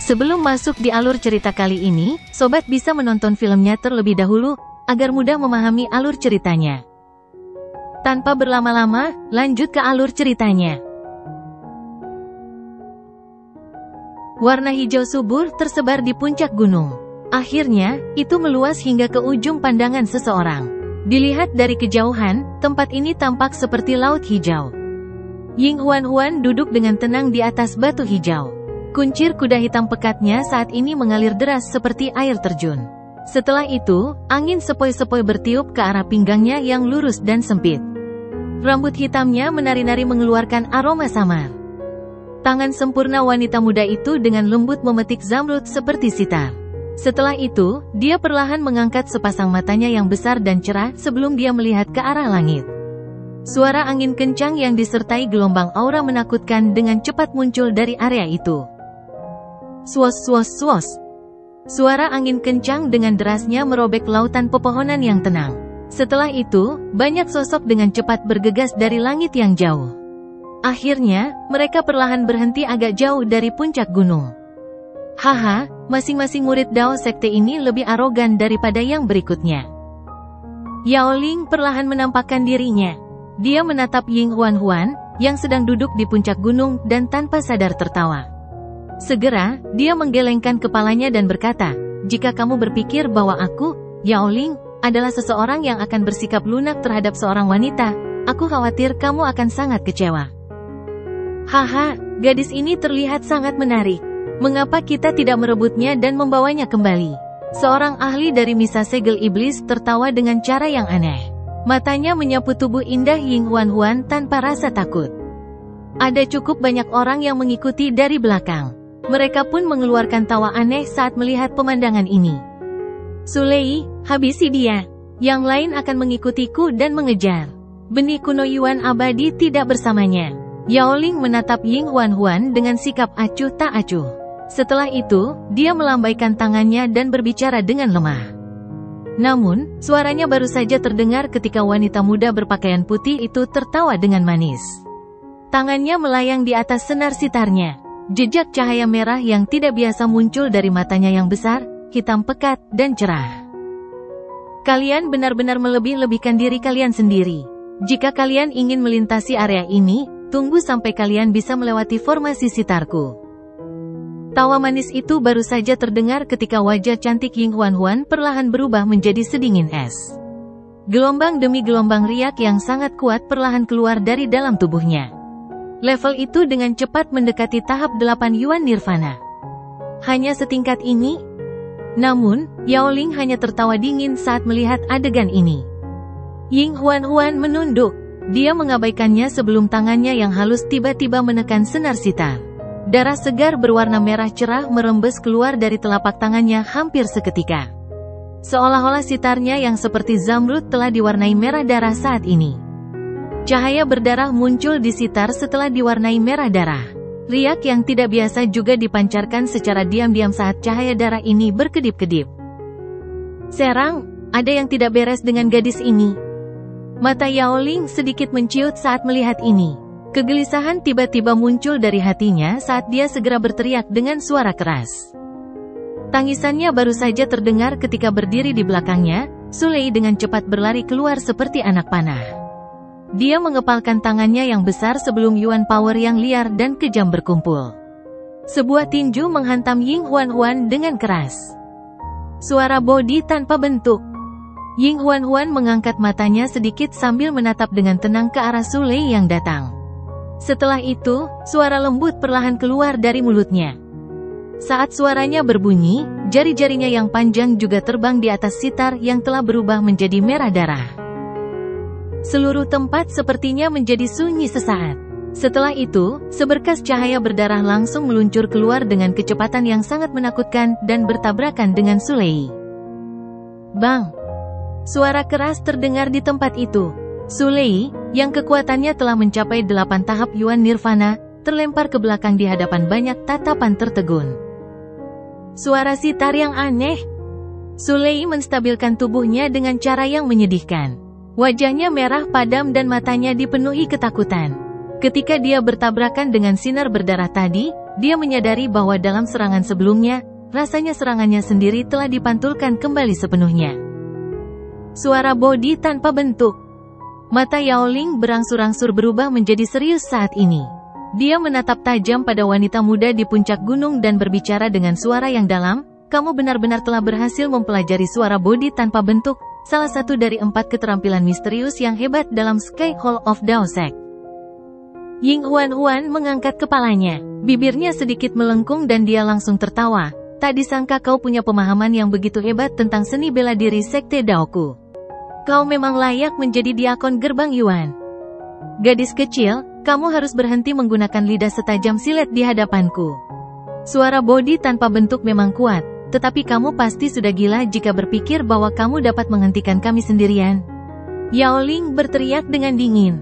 Sebelum masuk di alur cerita kali ini, sobat bisa menonton filmnya terlebih dahulu, agar mudah memahami alur ceritanya. Tanpa berlama-lama, lanjut ke alur ceritanya. Warna hijau subur tersebar di puncak gunung. Akhirnya, itu meluas hingga ke ujung pandangan seseorang. Dilihat dari kejauhan, tempat ini tampak seperti laut hijau. Ying Huan duduk dengan tenang di atas batu hijau. Kuncir kuda hitam pekatnya saat ini mengalir deras seperti air terjun. Setelah itu, angin sepoi-sepoi bertiup ke arah pinggangnya yang lurus dan sempit. Rambut hitamnya menari-nari mengeluarkan aroma samar. Tangan sempurna wanita muda itu dengan lembut memetik zamrud seperti sitar. Setelah itu, dia perlahan mengangkat sepasang matanya yang besar dan cerah sebelum dia melihat ke arah langit. Suara angin kencang yang disertai gelombang aura menakutkan dengan cepat muncul dari area itu. Swos swos swos. Suara angin kencang dengan derasnya merobek lautan pepohonan yang tenang. Setelah itu, banyak sosok dengan cepat bergegas dari langit yang jauh. Akhirnya, mereka perlahan berhenti agak jauh dari puncak gunung. Haha, masing-masing murid Dao Sekte ini lebih arogan daripada yang berikutnya. Yao Ling perlahan menampakkan dirinya. Dia menatap Ying Huan, yang sedang duduk di puncak gunung dan tanpa sadar tertawa. Segera, dia menggelengkan kepalanya dan berkata, "Jika kamu berpikir bahwa aku, Yao Ling, adalah seseorang yang akan bersikap lunak terhadap seorang wanita, aku khawatir kamu akan sangat kecewa." Haha, gadis ini terlihat sangat menarik. Mengapa kita tidak merebutnya dan membawanya kembali? Seorang ahli dari misa segel iblis tertawa dengan cara yang aneh. Matanya menyapu tubuh indah Ying Huan tanpa rasa takut. Ada cukup banyak orang yang mengikuti dari belakang. Mereka pun mengeluarkan tawa aneh saat melihat pemandangan ini. Sulei, habisi dia. Yang lain akan mengikutiku dan mengejar. Benih kuno Yuan abadi tidak bersamanya. Yao Ling menatap Ying Huan dengan sikap acuh tak acuh. Setelah itu, dia melambaikan tangannya dan berbicara dengan lemah. Namun, suaranya baru saja terdengar ketika wanita muda berpakaian putih itu tertawa dengan manis. Tangannya melayang di atas senar sitarnya. Jejak cahaya merah yang tidak biasa muncul dari matanya yang besar, hitam pekat, dan cerah. Kalian benar-benar melebih-lebihkan diri kalian sendiri. Jika kalian ingin melintasi area ini, tunggu sampai kalian bisa melewati formasi sitarku. Tawa manis itu baru saja terdengar ketika wajah cantik Ying Huan perlahan berubah menjadi sedingin es. Gelombang demi gelombang riak yang sangat kuat perlahan keluar dari dalam tubuhnya. Level itu dengan cepat mendekati tahap 8 Yuan Nirvana. Hanya setingkat ini? Namun, Yao Ling hanya tertawa dingin saat melihat adegan ini. Ying Huan menunduk. Dia mengabaikannya sebelum tangannya yang halus tiba-tiba menekan senar sitar. Darah segar berwarna merah cerah merembes keluar dari telapak tangannya hampir seketika. Seolah-olah sitarnya yang seperti zamrud telah diwarnai merah darah saat ini. Cahaya berdarah muncul di sitar setelah diwarnai merah darah. Riak yang tidak biasa juga dipancarkan secara diam-diam saat cahaya darah ini berkedip-kedip. Serang, ada yang tidak beres dengan gadis ini. Mata Yao Ling sedikit menciut saat melihat ini. Kegelisahan tiba-tiba muncul dari hatinya saat dia segera berteriak dengan suara keras. Tangisannya baru saja terdengar ketika berdiri di belakangnya, Sulei dengan cepat berlari keluar seperti anak panah. Dia mengepalkan tangannya yang besar sebelum Yuan Power yang liar dan kejam berkumpul. Sebuah tinju menghantam Ying Huan dengan keras. Suara bodi tanpa bentuk. Ying Huan mengangkat matanya sedikit sambil menatap dengan tenang ke arah Sulei yang datang. Setelah itu, suara lembut perlahan keluar dari mulutnya. Saat suaranya berbunyi, jari-jarinya yang panjang juga terbang di atas sitar yang telah berubah menjadi merah darah. Seluruh tempat sepertinya menjadi sunyi sesaat. Setelah itu, seberkas cahaya berdarah langsung meluncur keluar dengan kecepatan yang sangat menakutkan dan bertabrakan dengan Sulei. Bang! Suara keras terdengar di tempat itu. Sulei, yang kekuatannya telah mencapai 8 tahap Yuan Nirvana, terlempar ke belakang di hadapan banyak tatapan tertegun. Suara sitar yang aneh. Sulei menstabilkan tubuhnya dengan cara yang menyedihkan. Wajahnya merah padam dan matanya dipenuhi ketakutan. Ketika dia bertabrakan dengan sinar berdarah tadi, dia menyadari bahwa dalam serangan sebelumnya, rasanya serangannya sendiri telah dipantulkan kembali sepenuhnya. Suara bodi tanpa bentuk. Mata Yao Ling berangsur-angsur berubah menjadi serius saat ini. Dia menatap tajam pada wanita muda di puncak gunung dan berbicara dengan suara yang dalam, "Kamu benar-benar telah berhasil mempelajari suara bodi tanpa bentuk, salah satu dari 4 keterampilan misterius yang hebat dalam Sky Hall of Dao Sect." Ying Huan mengangkat kepalanya. Bibirnya sedikit melengkung dan dia langsung tertawa. "Tak disangka kau punya pemahaman yang begitu hebat tentang seni bela diri Sekte Daoku. Kau memang layak menjadi diakon gerbang Yuan. Gadis kecil, kamu harus berhenti menggunakan lidah setajam silet di hadapanku." Suara bodi tanpa bentuk memang kuat, tetapi kamu pasti sudah gila jika berpikir bahwa kamu dapat menghentikan kami sendirian. Yao Ling berteriak dengan dingin.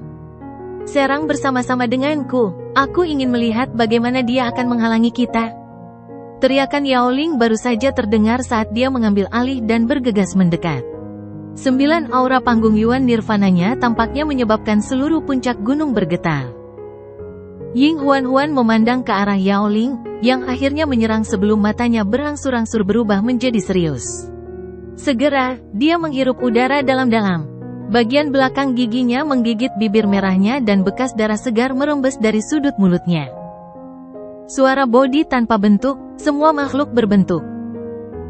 "Serang bersama-sama denganku, aku ingin melihat bagaimana dia akan menghalangi kita." Teriakan Yao Ling baru saja terdengar saat dia mengambil alih dan bergegas mendekat. 9 aura panggung Yuan nirvananya tampaknya menyebabkan seluruh puncak gunung bergetar. Ying Huan memandang ke arah Yao Ling, yang akhirnya menyerang sebelum matanya berangsur-angsur berubah menjadi serius. Segera, dia menghirup udara dalam-dalam. Bagian belakang giginya menggigit bibir merahnya dan bekas darah segar merembes dari sudut mulutnya. Suara bodi tanpa bentuk, semua makhluk berbentuk.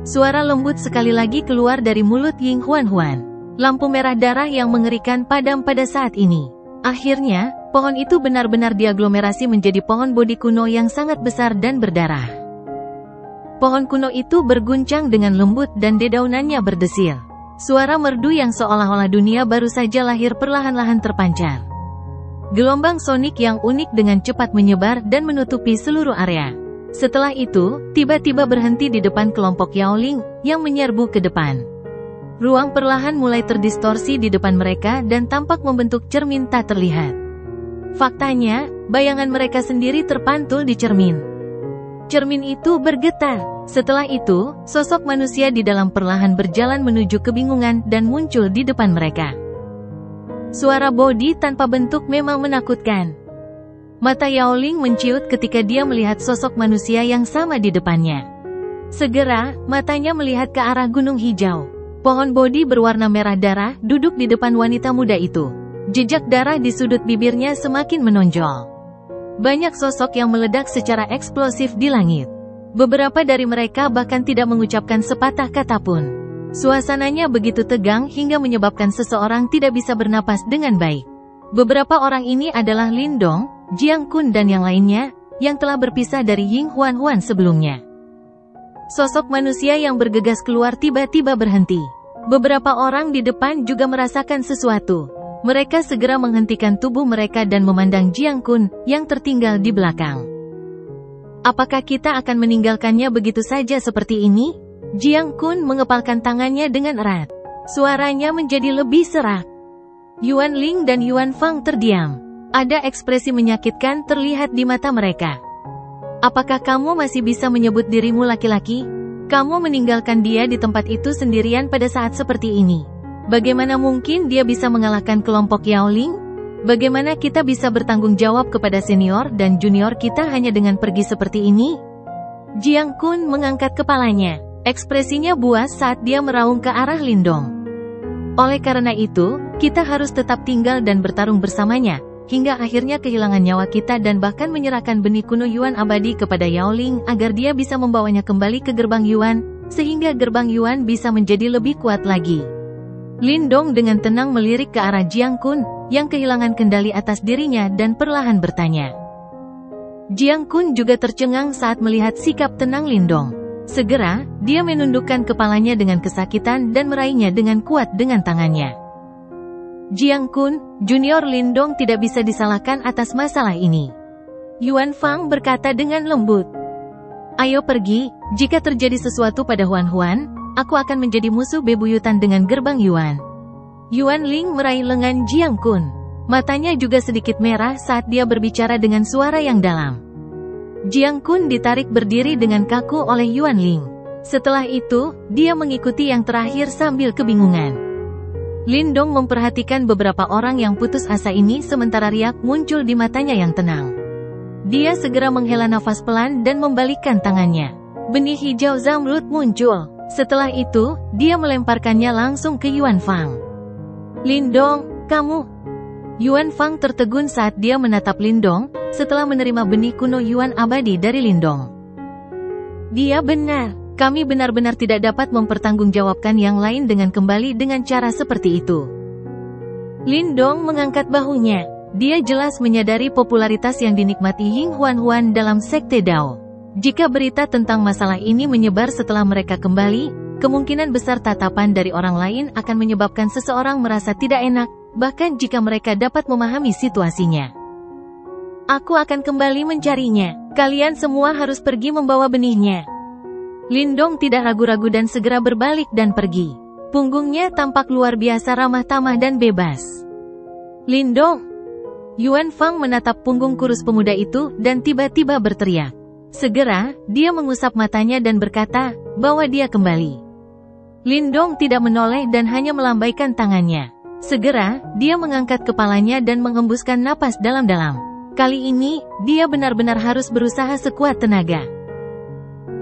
Suara lembut sekali lagi keluar dari mulut Ying Huan. Lampu merah darah yang mengerikan padam pada saat ini. Akhirnya, pohon itu benar-benar diaglomerasi menjadi pohon bodi kuno yang sangat besar dan berdarah. Pohon kuno itu berguncang dengan lembut dan dedaunannya berdesil. Suara merdu yang seolah-olah dunia baru saja lahir perlahan-lahan terpancar. Gelombang sonik yang unik dengan cepat menyebar dan menutupi seluruh area. Setelah itu, tiba-tiba berhenti di depan kelompok Yao Ling, yang menyerbu ke depan. Ruang perlahan mulai terdistorsi di depan mereka dan tampak membentuk cermin tak terlihat. Faktanya, bayangan mereka sendiri terpantul di cermin. Cermin itu bergetar. Setelah itu, sosok manusia di dalam perlahan berjalan menuju kebingungan dan muncul di depan mereka. Suara bodi tanpa bentuk memang menakutkan. Mata Yao Ling menciut ketika dia melihat sosok manusia yang sama di depannya. Segera, matanya melihat ke arah gunung hijau. Pohon bodi berwarna merah darah duduk di depan wanita muda itu. Jejak darah di sudut bibirnya semakin menonjol. Banyak sosok yang meledak secara eksplosif di langit. Beberapa dari mereka bahkan tidak mengucapkan sepatah kata pun. Suasananya begitu tegang hingga menyebabkan seseorang tidak bisa bernapas dengan baik. Beberapa orang ini adalah Lin Dong, Jiang Kun dan yang lainnya, yang telah berpisah dari Ying Huan sebelumnya. Sosok manusia yang bergegas keluar tiba-tiba berhenti. Beberapa orang di depan juga merasakan sesuatu. Mereka segera menghentikan tubuh mereka dan memandang Jiang Kun, yang tertinggal di belakang. "Apakah kita akan meninggalkannya begitu saja seperti ini?" Jiang Kun mengepalkan tangannya dengan erat. Suaranya menjadi lebih serak. Yuan Ling dan Yuan Fang terdiam. Ada ekspresi menyakitkan terlihat di mata mereka. "Apakah kamu masih bisa menyebut dirimu laki-laki? Kamu meninggalkan dia di tempat itu sendirian pada saat seperti ini. Bagaimana mungkin dia bisa mengalahkan kelompok Yao Ling? Bagaimana kita bisa bertanggung jawab kepada senior dan junior kita hanya dengan pergi seperti ini?" Jiang Kun mengangkat kepalanya. Ekspresinya buas saat dia meraung ke arah Lin Dong. "Oleh karena itu, kita harus tetap tinggal dan bertarung bersamanya, hingga akhirnya kehilangan nyawa kita dan bahkan menyerahkan benih kuno Yuan abadi kepada Yao Ling agar dia bisa membawanya kembali ke gerbang Yuan, sehingga gerbang Yuan bisa menjadi lebih kuat lagi." Lin Dong dengan tenang melirik ke arah Jiang Kun, yang kehilangan kendali atas dirinya dan perlahan bertanya. Jiang Kun juga tercengang saat melihat sikap tenang Lin Dong. Segera, dia menundukkan kepalanya dengan kesakitan dan meraihnya dengan kuat dengan tangannya. Jiang Kun, Junior Lin Dong tidak bisa disalahkan atas masalah ini. Yuan Fang berkata dengan lembut. "Ayo pergi, jika terjadi sesuatu pada Huan, aku akan menjadi musuh bebuyutan dengan gerbang Yuan." Yuan Ling meraih lengan Jiang Kun. Matanya juga sedikit merah saat dia berbicara dengan suara yang dalam. Jiang Kun ditarik berdiri dengan kaku oleh Yuan Ling. Setelah itu, dia mengikuti yang terakhir sambil kebingungan. Lin Dong memperhatikan beberapa orang yang putus asa ini sementara riak muncul di matanya yang tenang. Dia segera menghela nafas pelan dan membalikkan tangannya. Benih hijau zamrud muncul. Setelah itu, dia melemparkannya langsung ke Yuan Fang. Lindong, kamu... Yuan Fang tertegun saat dia menatap Lindong, setelah menerima benih kuno Yuan abadi dari Lindong. Dia benar, kami benar-benar tidak dapat mempertanggungjawabkan yang lain dengan kembali dengan cara seperti itu. Lindong mengangkat bahunya. Dia jelas menyadari popularitas yang dinikmati Ying Huan dalam Sekte Dao. Jika berita tentang masalah ini menyebar setelah mereka kembali, kemungkinan besar tatapan dari orang lain akan menyebabkan seseorang merasa tidak enak, bahkan jika mereka dapat memahami situasinya. Aku akan kembali mencarinya. Kalian semua harus pergi membawa benihnya. Lindong tidak ragu-ragu dan segera berbalik dan pergi. Punggungnya tampak luar biasa ramah tamah dan bebas. Lindong! Yuan Fang menatap punggung kurus pemuda itu dan tiba-tiba berteriak. Segera, dia mengusap matanya dan berkata, bahwa dia kembali. Lindong tidak menoleh dan hanya melambaikan tangannya. Segera, dia mengangkat kepalanya dan menghembuskan napas dalam-dalam. Kali ini, dia benar-benar harus berusaha sekuat tenaga.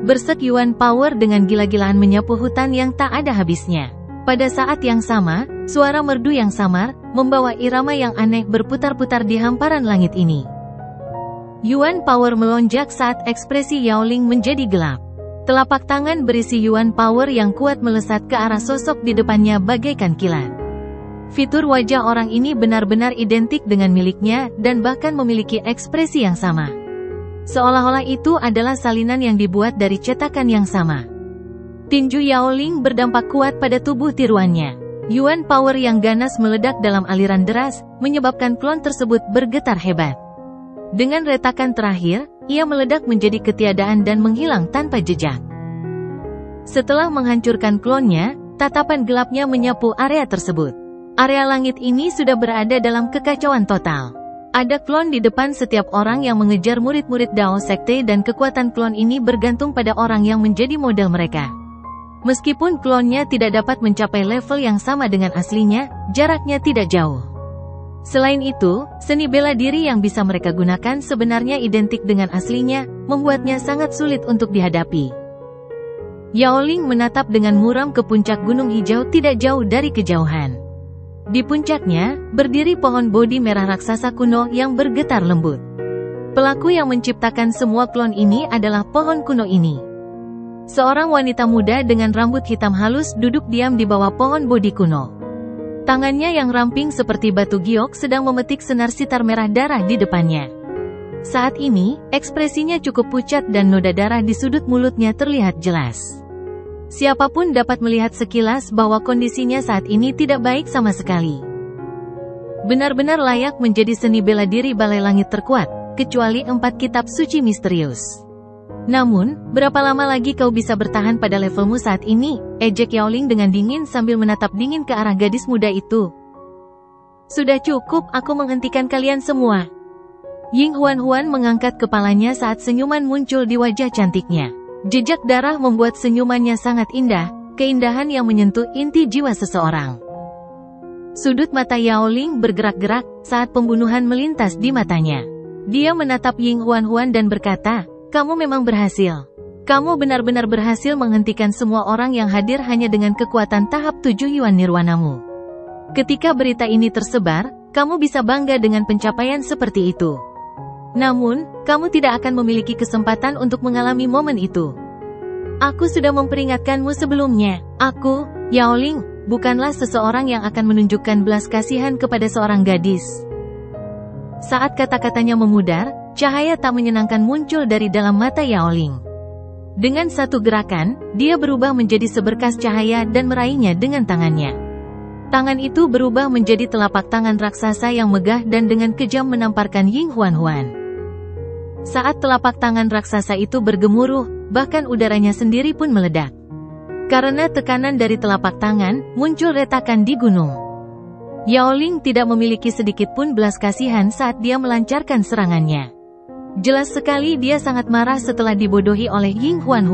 Bersek Yuan Power dengan gila-gilaan menyapu hutan yang tak ada habisnya. Pada saat yang sama, suara merdu yang samar, membawa irama yang aneh berputar-putar di hamparan langit ini. Yuan Power melonjak saat ekspresi Yao Ling menjadi gelap. Telapak tangan berisi Yuan Power yang kuat melesat ke arah sosok di depannya bagaikan kilat. Fitur wajah orang ini benar-benar identik dengan miliknya dan bahkan memiliki ekspresi yang sama. Seolah-olah itu adalah salinan yang dibuat dari cetakan yang sama. Tinju Yao Ling berdampak kuat pada tubuh tiruannya. Yuan Power yang ganas meledak dalam aliran deras, menyebabkan klon tersebut bergetar hebat. Dengan retakan terakhir, ia meledak menjadi ketiadaan dan menghilang tanpa jejak. Setelah menghancurkan klonnya, tatapan gelapnya menyapu area tersebut. Area langit ini sudah berada dalam kekacauan total. Ada klon di depan setiap orang yang mengejar murid-murid Dao Sekte dan kekuatan klon ini bergantung pada orang yang menjadi model mereka. Meskipun klonnya tidak dapat mencapai level yang sama dengan aslinya, jaraknya tidak jauh. Selain itu, seni bela diri yang bisa mereka gunakan sebenarnya identik dengan aslinya, membuatnya sangat sulit untuk dihadapi. Yao Ling menatap dengan muram ke puncak gunung hijau tidak jauh dari kejauhan. Di puncaknya, berdiri pohon bodi merah raksasa kuno yang bergetar lembut. Pelaku yang menciptakan semua klon ini adalah pohon kuno ini. Seorang wanita muda dengan rambut hitam halus duduk diam di bawah pohon bodi kuno. Tangannya yang ramping seperti batu giok sedang memetik senar sitar merah darah di depannya. Saat ini, ekspresinya cukup pucat dan noda darah di sudut mulutnya terlihat jelas. Siapapun dapat melihat sekilas bahwa kondisinya saat ini tidak baik sama sekali. Benar-benar layak menjadi seni bela diri balai langit terkuat, kecuali 4 kitab suci misterius. Namun, berapa lama lagi kau bisa bertahan pada levelmu saat ini? Ejek Yao Ling dengan dingin sambil menatap dingin ke arah gadis muda itu. Sudah cukup, aku menghentikan kalian semua. Ying Huan mengangkat kepalanya saat senyuman muncul di wajah cantiknya. Jejak darah membuat senyumannya sangat indah, keindahan yang menyentuh inti jiwa seseorang. Sudut mata Yao Ling bergerak-gerak saat pembunuhan melintas di matanya. Dia menatap Ying Huan dan berkata, kamu memang berhasil. Kamu benar-benar berhasil menghentikan semua orang yang hadir hanya dengan kekuatan tahap 7 Yuan Nirwanamu. Ketika berita ini tersebar, kamu bisa bangga dengan pencapaian seperti itu. Namun, kamu tidak akan memiliki kesempatan untuk mengalami momen itu. Aku sudah memperingatkanmu sebelumnya. Aku, Yao Ling, bukanlah seseorang yang akan menunjukkan belas kasihan kepada seorang gadis. Saat kata-katanya memudar, cahaya tak menyenangkan muncul dari dalam mata Yao Ling. Dengan satu gerakan, dia berubah menjadi seberkas cahaya dan meraihnya dengan tangannya. Tangan itu berubah menjadi telapak tangan raksasa yang megah dan dengan kejam menamparkan Ying Huan. Saat telapak tangan raksasa itu bergemuruh, bahkan udaranya sendiri pun meledak. Karena tekanan dari telapak tangan, muncul retakan di gunung. Yao Ling tidak memiliki sedikit pun belas kasihan saat dia melancarkan serangannya. Jelas sekali dia sangat marah setelah dibodohi oleh Ying Huan.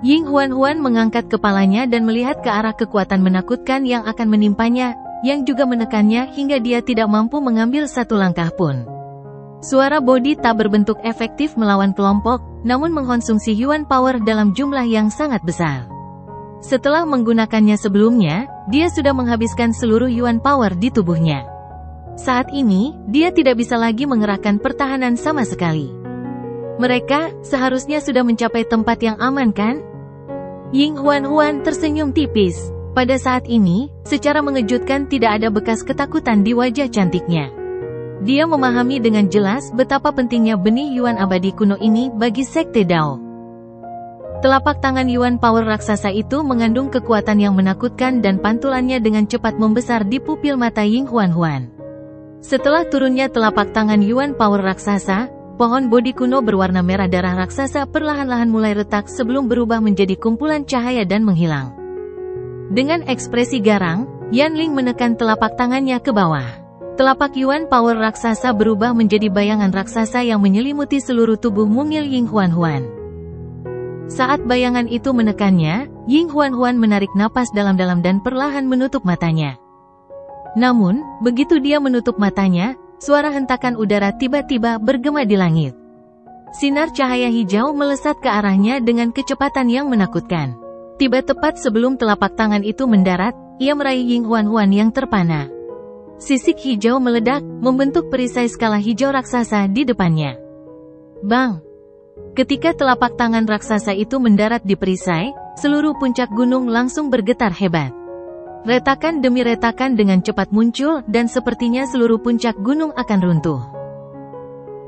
Ying Huan mengangkat kepalanya dan melihat ke arah kekuatan menakutkan yang akan menimpanya, yang juga menekannya hingga dia tidak mampu mengambil satu langkah pun. Suara body tak berbentuk efektif melawan kelompok, namun mengkonsumsi Yuan Power dalam jumlah yang sangat besar. Setelah menggunakannya sebelumnya, dia sudah menghabiskan seluruh Yuan Power di tubuhnya. Saat ini, dia tidak bisa lagi mengerahkan pertahanan sama sekali. Mereka seharusnya sudah mencapai tempat yang aman kan? Ying Huan tersenyum tipis. Pada saat ini, secara mengejutkan tidak ada bekas ketakutan di wajah cantiknya. Dia memahami dengan jelas betapa pentingnya benih Yuan abadi kuno ini bagi Sekte Dao. Telapak tangan Yuan Power raksasa itu mengandung kekuatan yang menakutkan dan pantulannya dengan cepat membesar di pupil mata Ying Huan. Setelah turunnya telapak tangan Yuan Power raksasa, pohon bodi kuno berwarna merah darah raksasa perlahan-lahan mulai retak sebelum berubah menjadi kumpulan cahaya dan menghilang. Dengan ekspresi garang, Yanling menekan telapak tangannya ke bawah. Telapak Yuan Power raksasa berubah menjadi bayangan raksasa yang menyelimuti seluruh tubuh mungil Ying Huan. Saat bayangan itu menekannya, Ying Huan menarik napas dalam-dalam dan perlahan menutup matanya. Namun, begitu dia menutup matanya, suara hentakan udara tiba-tiba bergema di langit. Sinar cahaya hijau melesat ke arahnya dengan kecepatan yang menakutkan. Tiba tepat sebelum telapak tangan itu mendarat, ia meraih Ying Huan yang terpana. Sisik hijau meledak, membentuk perisai skala hijau raksasa di depannya. Bang! Ketika telapak tangan raksasa itu mendarat di perisai, seluruh puncak gunung langsung bergetar hebat. Retakan demi retakan dengan cepat muncul dan sepertinya seluruh puncak gunung akan runtuh.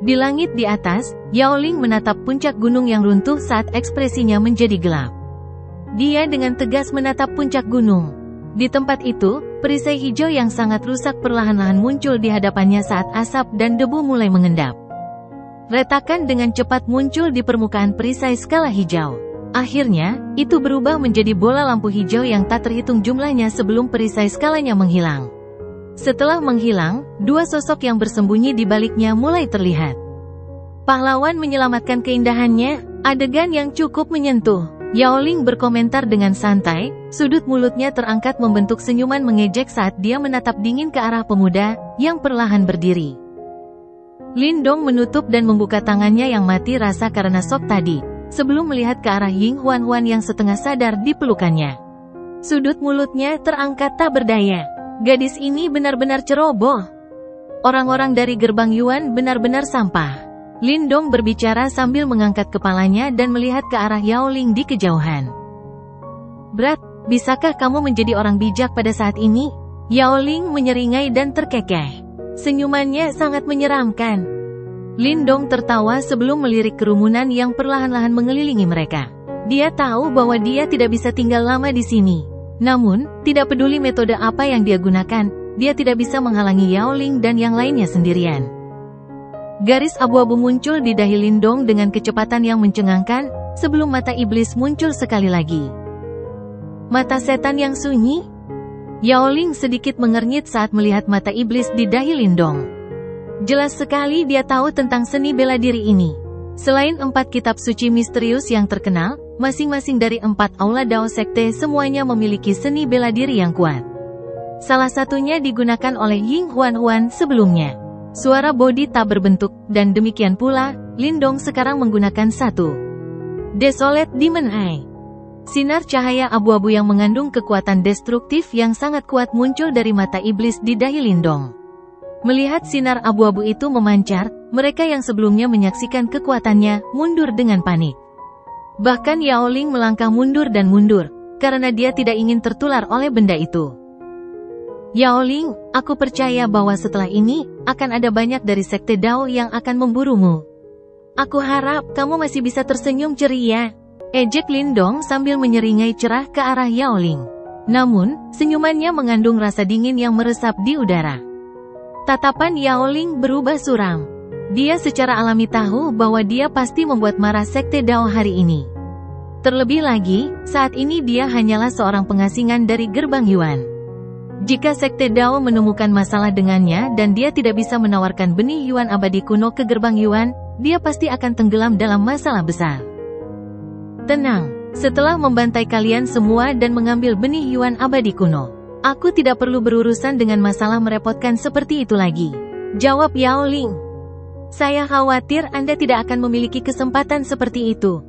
Di langit di atas, Yaoling menatap puncak gunung yang runtuh saat ekspresinya menjadi gelap. Dia dengan tegas menatap puncak gunung. Di tempat itu, perisai hijau yang sangat rusak perlahan-lahan muncul di hadapannya saat asap dan debu mulai mengendap. Retakan dengan cepat muncul di permukaan perisai skala hijau. Akhirnya, itu berubah menjadi bola lampu hijau yang tak terhitung jumlahnya sebelum perisai skalanya menghilang. Setelah menghilang, dua sosok yang bersembunyi di baliknya mulai terlihat. Pahlawan menyelamatkan keindahannya, adegan yang cukup menyentuh. Yaoling berkomentar dengan santai, sudut mulutnya terangkat membentuk senyuman mengejek saat dia menatap dingin ke arah pemuda, yang perlahan berdiri. Lindong menutup dan membuka tangannya yang mati rasa karena shock tadi, sebelum melihat ke arah Ying Huan yang setengah sadar di pelukannya. Sudut mulutnya terangkat tak berdaya. Gadis ini benar-benar ceroboh. Orang-orang dari gerbang Yuan benar-benar sampah. Lindong berbicara sambil mengangkat kepalanya dan melihat ke arah Yaoling di kejauhan. Brat, bisakah kamu menjadi orang bijak pada saat ini? Yaoling menyeringai dan terkekeh. Senyumannya sangat menyeramkan. Lindong tertawa sebelum melirik kerumunan yang perlahan-lahan mengelilingi mereka. Dia tahu bahwa dia tidak bisa tinggal lama di sini. Namun, tidak peduli metode apa yang dia gunakan, dia tidak bisa menghalangi Yaoling dan yang lainnya sendirian. Garis abu-abu muncul di dahi Lindong dengan kecepatan yang mencengangkan, sebelum mata iblis muncul sekali lagi. Mata setan yang sunyi? Yaoling sedikit mengernyit saat melihat mata iblis di dahi Lindong. Jelas sekali dia tahu tentang seni bela diri ini. Selain 4 kitab suci misterius yang terkenal, masing-masing dari 4 aula Dao Sekte semuanya memiliki seni bela diri yang kuat. Salah satunya digunakan oleh Ying Huan sebelumnya. Suara bodi tak berbentuk, dan demikian pula, Lindong sekarang menggunakan satu Desolate Demon Eye. Sinar cahaya abu-abu yang mengandung kekuatan destruktif yang sangat kuat muncul dari mata iblis di dahi Lindong. Melihat sinar abu-abu itu memancar, mereka yang sebelumnya menyaksikan kekuatannya, mundur dengan panik. Bahkan Yaoling melangkah mundur dan mundur, karena dia tidak ingin tertular oleh benda itu. Yaoling, aku percaya bahwa setelah ini, akan ada banyak dari Sekte Dao yang akan memburumu. Aku harap kamu masih bisa tersenyum ceria. Ejek Lindong sambil menyeringai cerah ke arah Yaoling. Namun, senyumannya mengandung rasa dingin yang meresap di udara. Tatapan Yaoling berubah suram. Dia secara alami tahu bahwa dia pasti membuat marah Sekte Dao hari ini. Terlebih lagi, saat ini dia hanyalah seorang pengasingan dari gerbang Yuan. Jika Sekte Dao menemukan masalah dengannya dan dia tidak bisa menawarkan benih Yuan abadi kuno ke gerbang Yuan, dia pasti akan tenggelam dalam masalah besar. Tenang, setelah membantai kalian semua dan mengambil benih Yuan abadi kuno, aku tidak perlu berurusan dengan masalah merepotkan seperti itu lagi. Jawab Yaoling. Saya khawatir Anda tidak akan memiliki kesempatan seperti itu.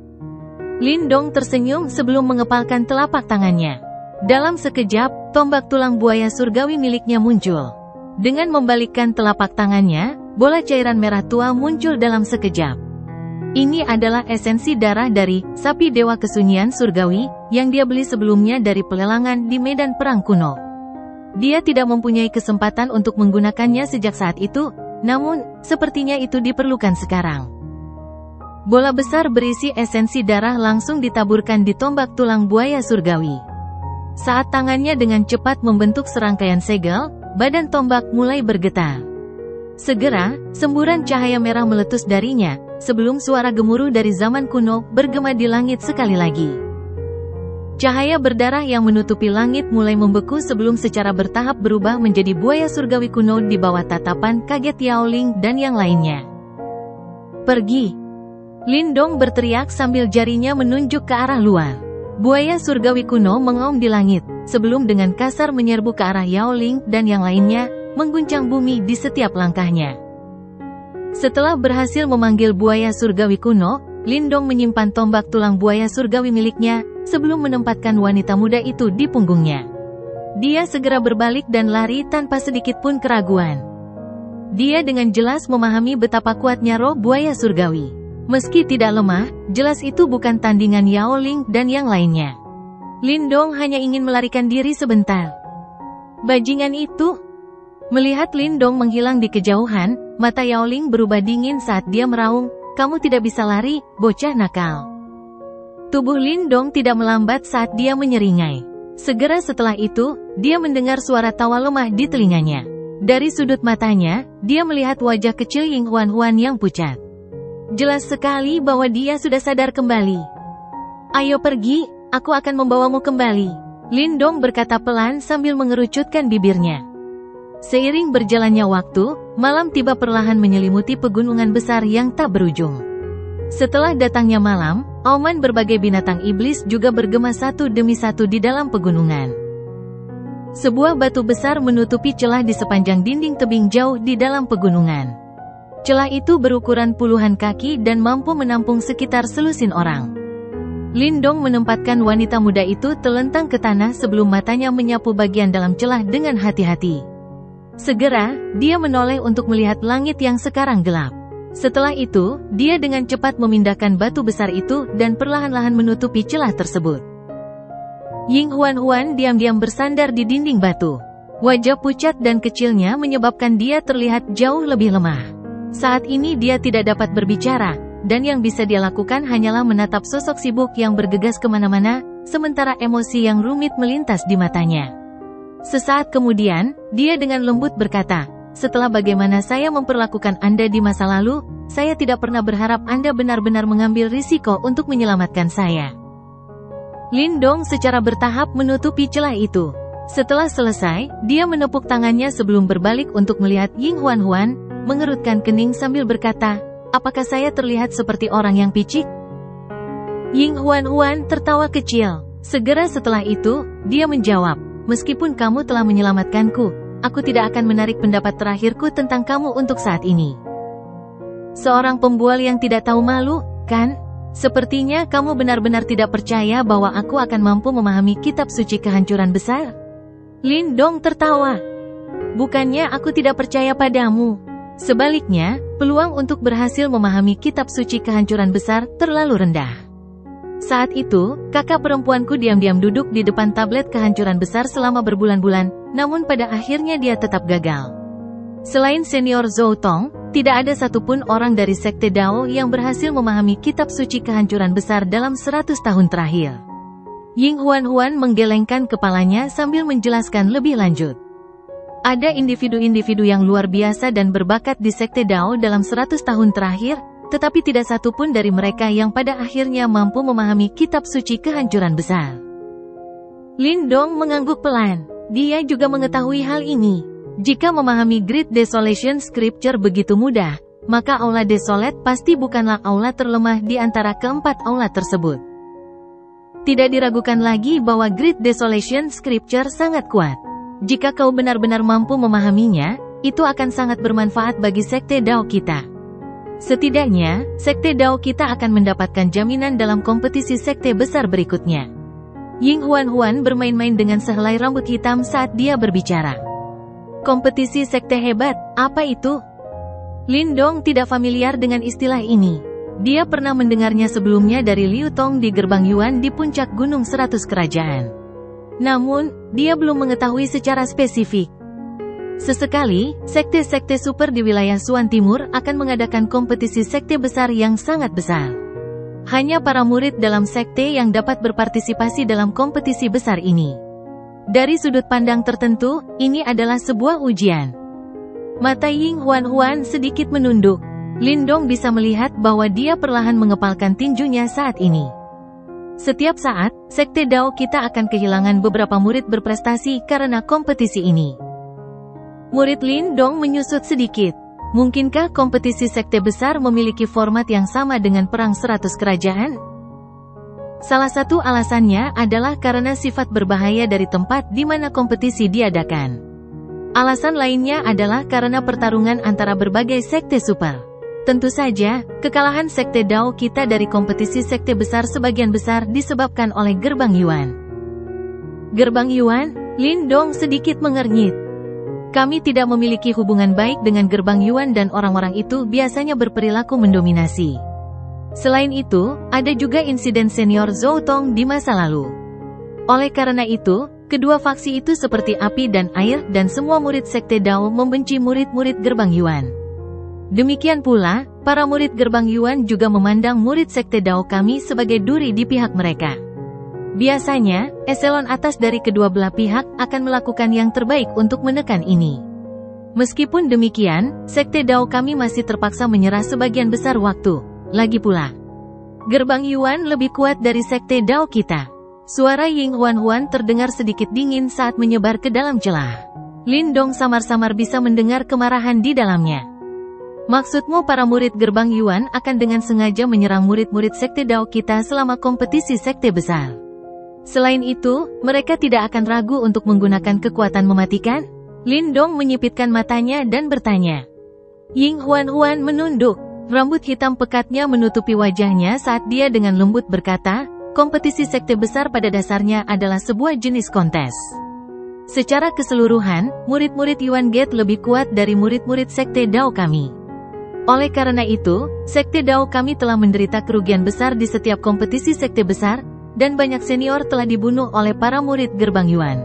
Lindong tersenyum sebelum mengepalkan telapak tangannya. Dalam sekejap, tombak tulang buaya surgawi miliknya muncul. Dengan membalikkan telapak tangannya, bola cairan merah tua muncul dalam sekejap. Ini adalah esensi darah dari sapi dewa kesunyian surgawi, yang dia beli sebelumnya dari pelelangan di medan perang kuno. Dia tidak mempunyai kesempatan untuk menggunakannya sejak saat itu, namun, sepertinya itu diperlukan sekarang. Bola besar berisi esensi darah langsung ditaburkan di tombak tulang buaya surgawi. Saat tangannya dengan cepat membentuk serangkaian segel, badan tombak mulai bergetar. Segera, semburan cahaya merah meletus darinya, sebelum suara gemuruh dari zaman kuno bergema di langit sekali lagi. Cahaya berdarah yang menutupi langit mulai membeku sebelum secara bertahap berubah menjadi buaya surgawi kuno di bawah tatapan kaget Yao Ling dan yang lainnya. Pergi! Lindong berteriak sambil jarinya menunjuk ke arah luar. Buaya surgawi kuno mengaum di langit, sebelum dengan kasar menyerbu ke arah Yao Ling dan yang lainnya, mengguncang bumi di setiap langkahnya. Setelah berhasil memanggil buaya surgawi kuno, Lindong menyimpan tombak tulang buaya surgawi miliknya, sebelum menempatkan wanita muda itu di punggungnya. Dia segera berbalik dan lari tanpa sedikit pun keraguan. Dia dengan jelas memahami betapa kuatnya roh buaya surgawi. Meski tidak lemah, jelas itu bukan tandingan Yao Ling dan yang lainnya. Lindong hanya ingin melarikan diri sebentar. Bajingan itu! Melihat Lindong menghilang di kejauhan, mata Yao Ling berubah dingin saat dia meraung, "Kamu tidak bisa lari, bocah nakal." Tubuh Lindong tidak melambat saat dia menyeringai. Segera setelah itu, dia mendengar suara tawa lemah di telinganya. Dari sudut matanya, dia melihat wajah kecil Ying Huan yang pucat. Jelas sekali bahwa dia sudah sadar kembali. "Ayo pergi, aku akan membawamu kembali," Lindong berkata pelan sambil mengerucutkan bibirnya. Seiring berjalannya waktu, malam tiba perlahan menyelimuti pegunungan besar yang tak berujung. Setelah datangnya malam, auman berbagai binatang iblis juga bergema satu demi satu di dalam pegunungan. Sebuah batu besar menutupi celah di sepanjang dinding tebing jauh di dalam pegunungan. Celah itu berukuran puluhan kaki dan mampu menampung sekitar selusin orang. Lindong menempatkan wanita muda itu telentang ke tanah sebelum matanya menyapu bagian dalam celah dengan hati-hati. Segera, dia menoleh untuk melihat langit yang sekarang gelap. Setelah itu, dia dengan cepat memindahkan batu besar itu dan perlahan-lahan menutupi celah tersebut. Ying Huan diam-diam bersandar di dinding batu. Wajah pucat dan kecilnya menyebabkan dia terlihat jauh lebih lemah. Saat ini dia tidak dapat berbicara, dan yang bisa dia lakukan hanyalah menatap sosok sibuk yang bergegas kemana-mana, sementara emosi yang rumit melintas di matanya. Sesaat kemudian, dia dengan lembut berkata, "Setelah bagaimana saya memperlakukan Anda di masa lalu, saya tidak pernah berharap Anda benar-benar mengambil risiko untuk menyelamatkan saya." Lindong secara bertahap menutupi celah itu. Setelah selesai, dia menepuk tangannya sebelum berbalik untuk melihat Ying Huan, mengerutkan kening sambil berkata, "Apakah saya terlihat seperti orang yang picik?" Ying Huan tertawa kecil. Segera setelah itu, dia menjawab, "Meskipun kamu telah menyelamatkanku, aku tidak akan menarik pendapat terakhirku tentang kamu untuk saat ini." Seorang pembual yang tidak tahu malu, kan? Sepertinya kamu benar-benar tidak percaya bahwa aku akan mampu memahami kitab suci kehancuran besar? Lindong tertawa. "Bukannya aku tidak percaya padamu. Sebaliknya, peluang untuk berhasil memahami kitab suci kehancuran besar terlalu rendah." Saat itu, kakak perempuanku diam-diam duduk di depan tablet kehancuran besar selama berbulan-bulan, namun pada akhirnya dia tetap gagal. Selain senior Zhou Tong, tidak ada satupun orang dari Sekte Dao yang berhasil memahami kitab suci kehancuran besar dalam 100 tahun terakhir. Ying Huan menggelengkan kepalanya sambil menjelaskan lebih lanjut. Ada individu-individu yang luar biasa dan berbakat di Sekte Dao dalam 100 tahun terakhir, tetapi tidak satu pun dari mereka yang pada akhirnya mampu memahami kitab suci kehancuran besar. Lindong mengangguk pelan. Dia juga mengetahui hal ini. Jika memahami Great Desolation Scripture begitu mudah, maka Aula Desolate pasti bukanlah aula terlemah di antara keempat aula tersebut. Tidak diragukan lagi bahwa Great Desolation Scripture sangat kuat. Jika kau benar-benar mampu memahaminya, itu akan sangat bermanfaat bagi Sekte Dao kita. Setidaknya, sekte Dao kita akan mendapatkan jaminan dalam kompetisi sekte besar berikutnya. Ying Huan bermain-main dengan sehelai rambut hitam saat dia berbicara. Kompetisi sekte hebat, apa itu? Lin Dong tidak familiar dengan istilah ini. Dia pernah mendengarnya sebelumnya dari Liu Tong di gerbang Yuan di puncak Gunung 100 Kerajaan. Namun, dia belum mengetahui secara spesifik. Sesekali, sekte-sekte super di wilayah Suan Timur akan mengadakan kompetisi sekte besar yang sangat besar. Hanya para murid dalam sekte yang dapat berpartisipasi dalam kompetisi besar ini. Dari sudut pandang tertentu, ini adalah sebuah ujian. Mata Ying Huan sedikit menunduk. Lin Dong bisa melihat bahwa dia perlahan mengepalkan tinjunya saat ini. Setiap saat, sekte Dao kita akan kehilangan beberapa murid berprestasi karena kompetisi ini. Murid Lin Dong menyusut sedikit. Mungkinkah kompetisi sekte besar memiliki format yang sama dengan perang 100 kerajaan? Salah satu alasannya adalah karena sifat berbahaya dari tempat di mana kompetisi diadakan. Alasan lainnya adalah karena pertarungan antara berbagai sekte super. Tentu saja, kekalahan sekte Dao kita dari kompetisi sekte besar sebagian besar disebabkan oleh gerbang Yuan. Gerbang Yuan? Lin Dong sedikit mengernyit. Kami tidak memiliki hubungan baik dengan gerbang Yuan dan orang-orang itu biasanya berperilaku mendominasi. Selain itu, ada juga insiden senior Zhou Tong di masa lalu. Oleh karena itu, kedua faksi itu seperti api dan air dan semua murid sekte Dao membenci murid-murid gerbang Yuan. Demikian pula, para murid gerbang Yuan juga memandang murid sekte Dao kami sebagai duri di pihak mereka. Biasanya, eselon atas dari kedua belah pihak akan melakukan yang terbaik untuk menekan ini. Meskipun demikian, sekte Dao kami masih terpaksa menyerah sebagian besar waktu. Lagi pula, gerbang Yuan lebih kuat dari sekte Dao kita. Suara Ying Huan terdengar sedikit dingin saat menyebar ke dalam celah. Lin Dong samar-samar bisa mendengar kemarahan di dalamnya. Maksudmu para murid gerbang Yuan akan dengan sengaja menyerang murid-murid sekte Dao kita selama kompetisi sekte besar. Selain itu, mereka tidak akan ragu untuk menggunakan kekuatan mematikan? Lin Dong menyipitkan matanya dan bertanya. Ying Huan menunduk. Rambut hitam pekatnya menutupi wajahnya saat dia dengan lembut berkata, kompetisi sekte besar pada dasarnya adalah sebuah jenis kontes. Secara keseluruhan, murid-murid Yuan Gate lebih kuat dari murid-murid sekte Dao kami. Oleh karena itu, sekte Dao kami telah menderita kerugian besar di setiap kompetisi sekte besar, dan banyak senior telah dibunuh oleh para murid gerbang Yuan.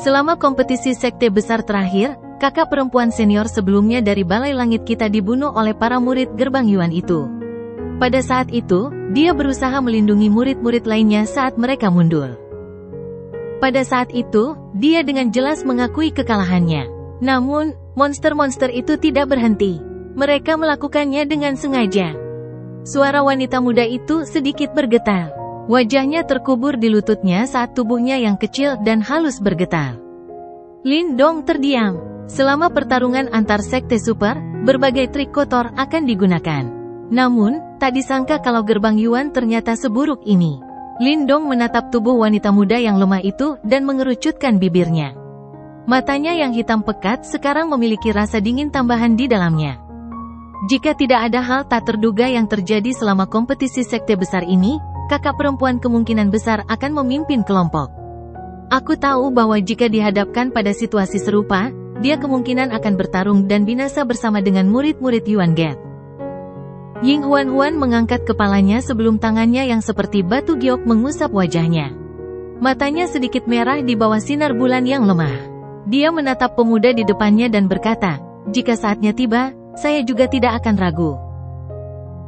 Selama kompetisi sekte besar terakhir, kakak perempuan senior sebelumnya dari Balai Langit kita dibunuh oleh para murid gerbang Yuan itu. Pada saat itu, dia berusaha melindungi murid-murid lainnya saat mereka mundur. Pada saat itu, dia dengan jelas mengakui kekalahannya. Namun, monster-monster itu tidak berhenti. Mereka melakukannya dengan sengaja. Suara wanita muda itu sedikit bergetar. Wajahnya terkubur di lututnya saat tubuhnya yang kecil dan halus bergetar. Lin Dong terdiam. Selama pertarungan antar sekte super, berbagai trik kotor akan digunakan. Namun, tak disangka kalau gerbang Yuan ternyata seburuk ini. Lin Dong menatap tubuh wanita muda yang lemah itu dan mengerucutkan bibirnya. Matanya yang hitam pekat sekarang memiliki rasa dingin tambahan di dalamnya. Jika tidak ada hal tak terduga yang terjadi selama kompetisi sekte besar ini, kakak perempuan kemungkinan besar akan memimpin kelompok. Aku tahu bahwa jika dihadapkan pada situasi serupa, dia kemungkinan akan bertarung dan binasa bersama dengan murid-murid Yuan Gate. Ying Huan mengangkat kepalanya sebelum tangannya yang seperti batu giok mengusap wajahnya. Matanya sedikit merah di bawah sinar bulan yang lemah. Dia menatap pemuda di depannya dan berkata, jika saatnya tiba, saya juga tidak akan ragu.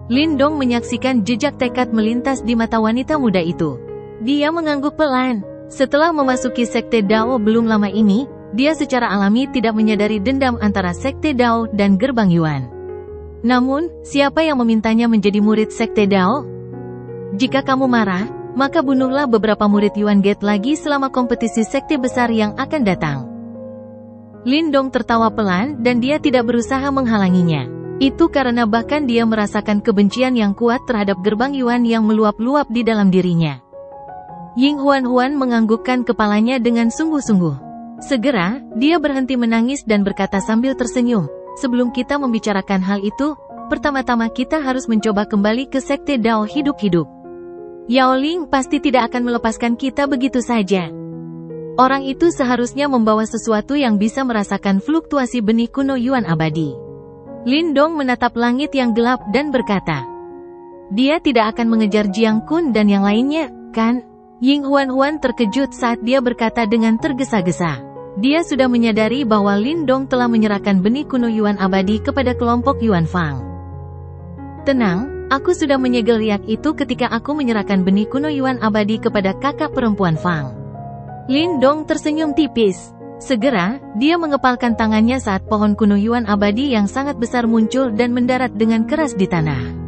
Lin Dong menyaksikan jejak tekad melintas di mata wanita muda itu. Dia mengangguk pelan. Setelah memasuki sekte Dao belum lama ini, dia secara alami tidak menyadari dendam antara sekte Dao dan gerbang Yuan. Namun, siapa yang memintanya menjadi murid sekte Dao? Jika kamu marah, maka bunuhlah beberapa murid Yuan Gate lagi selama kompetisi sekte besar yang akan datang. Lin Dong tertawa pelan dan dia tidak berusaha menghalanginya. Itu karena bahkan dia merasakan kebencian yang kuat terhadap gerbang Yuan yang meluap-luap di dalam dirinya. Ying Huan menganggukkan kepalanya dengan sungguh-sungguh. Segera, dia berhenti menangis dan berkata sambil tersenyum, sebelum kita membicarakan hal itu, pertama-tama kita harus mencoba kembali ke Sekte Dao hidup-hidup. Yao Ling pasti tidak akan melepaskan kita begitu saja. Orang itu seharusnya membawa sesuatu yang bisa merasakan fluktuasi benih kuno Yuan abadi. Lin Dong menatap langit yang gelap dan berkata, dia tidak akan mengejar Jiang Kun dan yang lainnya, kan? Ying Huan terkejut saat dia berkata dengan tergesa-gesa. Dia sudah menyadari bahwa Lin Dong telah menyerahkan benih kuno Yuan abadi kepada kelompok Yuan Fang. Tenang, aku sudah menyegel riak itu ketika aku menyerahkan benih kuno Yuan abadi kepada kakak perempuan Fang. Lin Dong tersenyum tipis. Segera, dia mengepalkan tangannya saat pohon kuno Yuan abadi yang sangat besar muncul dan mendarat dengan keras di tanah.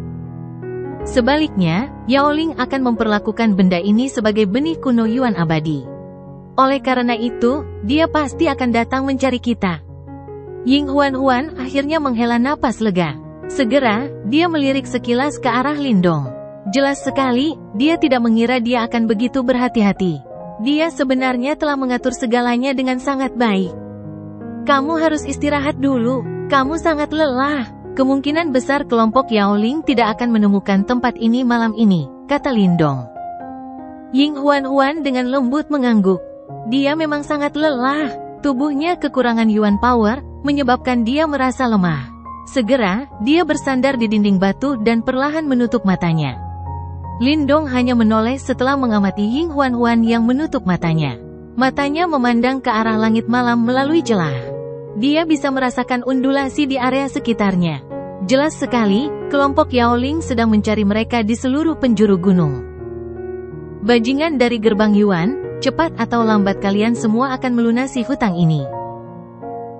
Sebaliknya, Yao Ling akan memperlakukan benda ini sebagai benih kuno Yuan abadi. Oleh karena itu, dia pasti akan datang mencari kita. Ying Huan akhirnya menghela napas lega. Segera, dia melirik sekilas ke arah Lin Dong. Jelas sekali, dia tidak mengira dia akan begitu berhati-hati. Dia sebenarnya telah mengatur segalanya dengan sangat baik. Kamu harus istirahat dulu, kamu sangat lelah. Kemungkinan besar kelompok Yao Ling tidak akan menemukan tempat ini malam ini, kata Lin Dong. Ying Huan dengan lembut mengangguk. Dia memang sangat lelah. Tubuhnya kekurangan Yuan Power, menyebabkan dia merasa lemah. Segera, dia bersandar di dinding batu dan perlahan menutup matanya. Lin Dong hanya menoleh setelah mengamati Ying Huan yang menutup matanya. Matanya memandang ke arah langit malam melalui celah. Dia bisa merasakan undulasi di area sekitarnya. Jelas sekali, kelompok Yao Ling sedang mencari mereka di seluruh penjuru gunung. Bajingan dari gerbang Yuan, cepat atau lambat kalian semua akan melunasi hutang ini.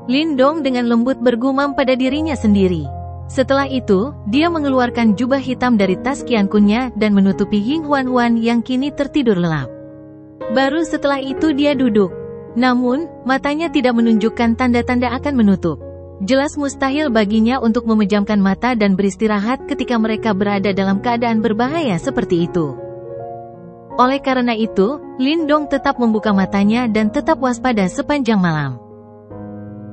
Lin Dong dengan lembut bergumam pada dirinya sendiri. Setelah itu, dia mengeluarkan jubah hitam dari tas Qian Kunnya dan menutupi Ying Huan yang kini tertidur lelap. Baru setelah itu dia duduk. Namun, matanya tidak menunjukkan tanda-tanda akan menutup. Jelas mustahil baginya untuk memejamkan mata dan beristirahat ketika mereka berada dalam keadaan berbahaya seperti itu. Oleh karena itu, Lin Dong tetap membuka matanya dan tetap waspada sepanjang malam.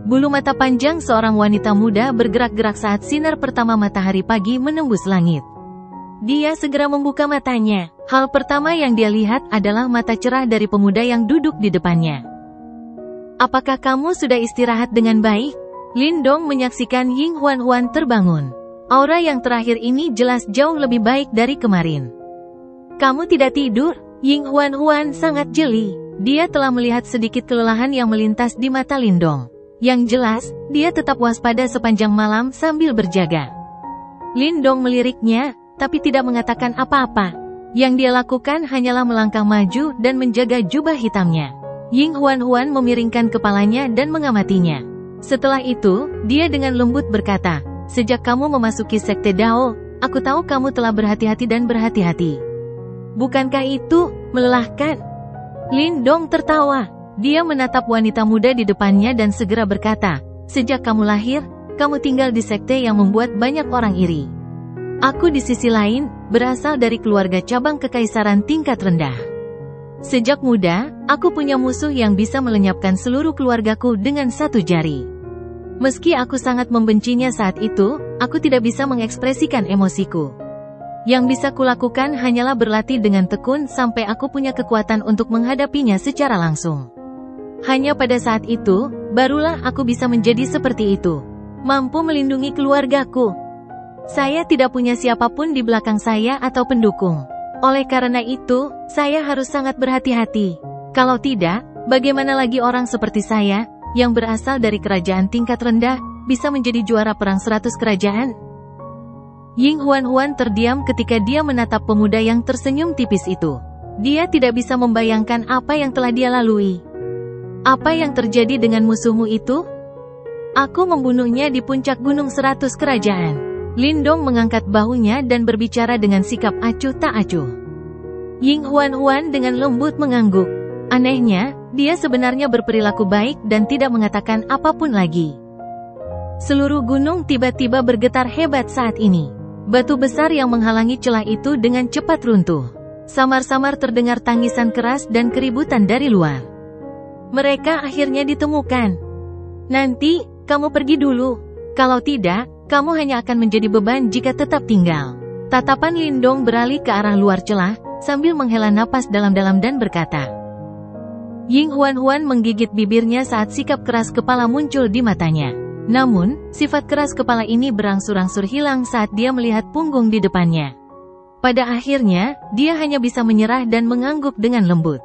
Bulu mata panjang seorang wanita muda bergerak-gerak saat sinar pertama matahari pagi menembus langit. Dia segera membuka matanya. Hal pertama yang dia lihat adalah mata cerah dari pemuda yang duduk di depannya. Apakah kamu sudah istirahat dengan baik? Lin Dong menyaksikan Ying Huan terbangun. Aura yang terakhir ini jelas jauh lebih baik dari kemarin. Kamu tidak tidur? Ying Huan sangat jeli. Dia telah melihat sedikit kelelahan yang melintas di mata Lin Dong. Yang jelas, dia tetap waspada sepanjang malam sambil berjaga. Lin Dong meliriknya, tapi tidak mengatakan apa-apa. Yang dia lakukan hanyalah melangkah maju dan menjaga jubah hitamnya. Ying Huan memiringkan kepalanya dan mengamatinya. Setelah itu, dia dengan lembut berkata, sejak kamu memasuki Sekte Dao, aku tahu kamu telah berhati-hati dan berhati-hati. Bukankah itu melelahkan? Lin Dong tertawa. Dia menatap wanita muda di depannya dan segera berkata, sejak kamu lahir, kamu tinggal di sekte yang membuat banyak orang iri. Aku di sisi lain, berasal dari keluarga cabang kekaisaran tingkat rendah. Sejak muda, aku punya musuh yang bisa melenyapkan seluruh keluargaku dengan satu jari. Meski aku sangat membencinya saat itu, aku tidak bisa mengekspresikan emosiku. Yang bisa kulakukan hanyalah berlatih dengan tekun sampai aku punya kekuatan untuk menghadapinya secara langsung. Hanya pada saat itu, barulah aku bisa menjadi seperti itu. Mampu melindungi keluargaku. Saya tidak punya siapapun di belakang saya atau pendukung. Oleh karena itu, saya harus sangat berhati-hati. Kalau tidak, bagaimana lagi orang seperti saya, yang berasal dari kerajaan tingkat rendah, bisa menjadi juara perang 100 kerajaan? Ying Huan terdiam ketika dia menatap pemuda yang tersenyum tipis itu. Dia tidak bisa membayangkan apa yang telah dia lalui. Apa yang terjadi dengan musuhmu itu? Aku membunuhnya di puncak gunung 100 kerajaan. Lin Dong mengangkat bahunya dan berbicara dengan sikap acuh tak acuh. Ying Huan dengan lembut mengangguk. Anehnya, dia sebenarnya berperilaku baik dan tidak mengatakan apapun lagi. Seluruh gunung tiba-tiba bergetar hebat saat ini. Batu besar yang menghalangi celah itu dengan cepat runtuh. Samar-samar terdengar tangisan keras dan keributan dari luar. Mereka akhirnya ditemukan. Nanti, kamu pergi dulu. Kalau tidak, Kamu hanya akan menjadi beban jika tetap tinggal. Tatapan Lindong beralih ke arah luar celah, sambil menghela napas dalam-dalam dan berkata. Ying Huan menggigit bibirnya saat sikap keras kepala muncul di matanya. Namun, sifat keras kepala ini berangsur-angsur hilang saat dia melihat punggung di depannya. Pada akhirnya, dia hanya bisa menyerah dan mengangguk dengan lembut.